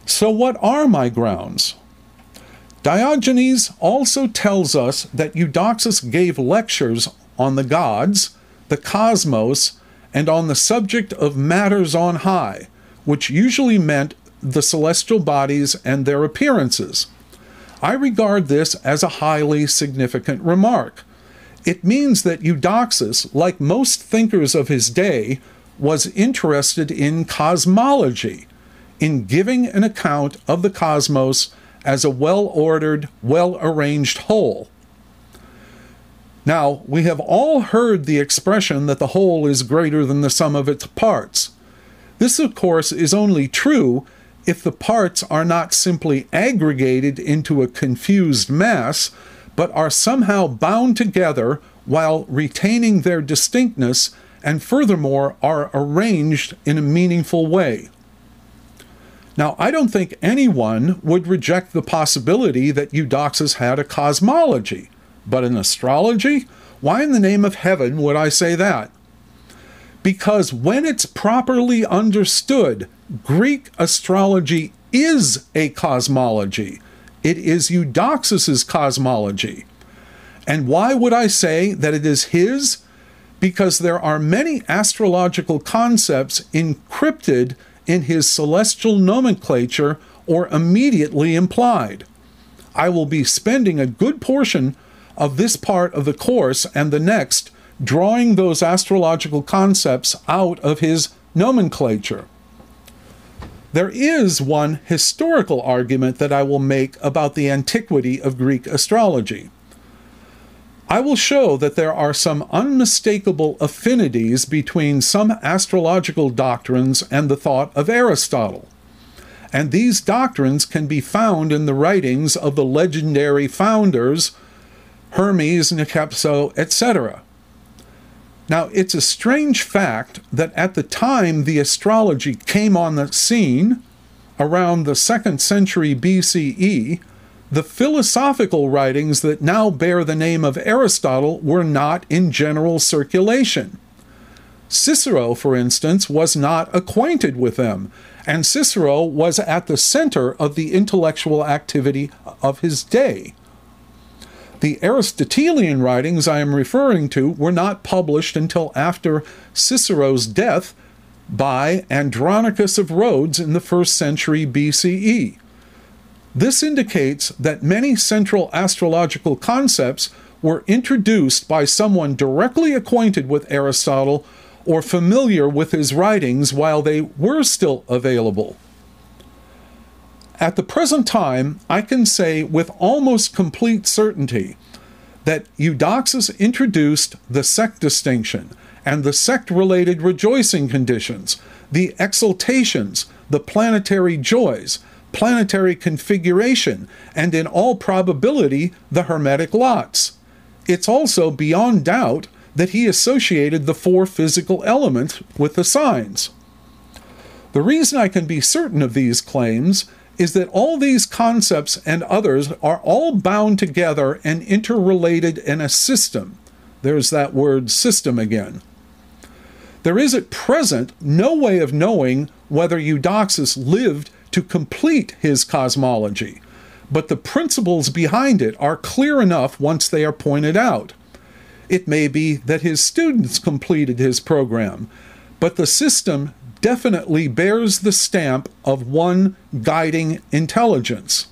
So what are my grounds? Diogenes also tells us that Eudoxus gave lectures on the gods, the cosmos, and on the subject of matters on high, which usually meant the celestial bodies and their appearances. I regard this as a highly significant remark. It means that Eudoxus, like most thinkers of his day, was interested in cosmology, in giving an account of the cosmos as a well-ordered, well-arranged whole. Now, we have all heard the expression that the whole is greater than the sum of its parts. This, of course, is only true if the parts are not simply aggregated into a confused mass, but are somehow bound together while retaining their distinctness and furthermore are arranged in a meaningful way. Now, I don't think anyone would reject the possibility that Eudoxus had a cosmology, but an astrology? Why in the name of heaven would I say that? Because when it's properly understood, Greek astrology is a cosmology. It is Eudoxus's cosmology. And why would I say that it is his? Because there are many astrological concepts encrypted in his celestial nomenclature or immediately implied. I will be spending a good portion of this part of the course and the next drawing those astrological concepts out of his nomenclature. There is one historical argument that I will make about the antiquity of Greek astrology. I will show that there are some unmistakable affinities between some astrological doctrines and the thought of Aristotle, and these doctrines can be found in the writings of the legendary founders, Hermes, Nicepso, etc. Now, it's a strange fact that at the time the astrology came on the scene, around the 2nd century BCE, the philosophical writings that now bear the name of Aristotle were not in general circulation. Cicero, for instance, was not acquainted with them, and Cicero was at the center of the intellectual activity of his day. The Aristotelian writings I am referring to were not published until after Cicero's death by Andronicus of Rhodes in the 1st century BCE. This indicates that many central astrological concepts were introduced by someone directly acquainted with Aristotle or familiar with his writings while they were still available. At the present time, I can say with almost complete certainty that Eudoxus introduced the sect distinction and the sect-related rejoicing conditions, the exaltations, the planetary joys, planetary configuration, and in all probability, the hermetic lots. It's also beyond doubt that he associated the 4 physical elements with the signs. The reason I can be certain of these claims is that all these concepts and others are all bound together and interrelated in a system. There's that word system again. There is at present no way of knowing whether Eudoxus lived to complete his cosmology, but the principles behind it are clear enough once they are pointed out. It may be that his students completed his program, but the system definitely bears the stamp of one guiding intelligence.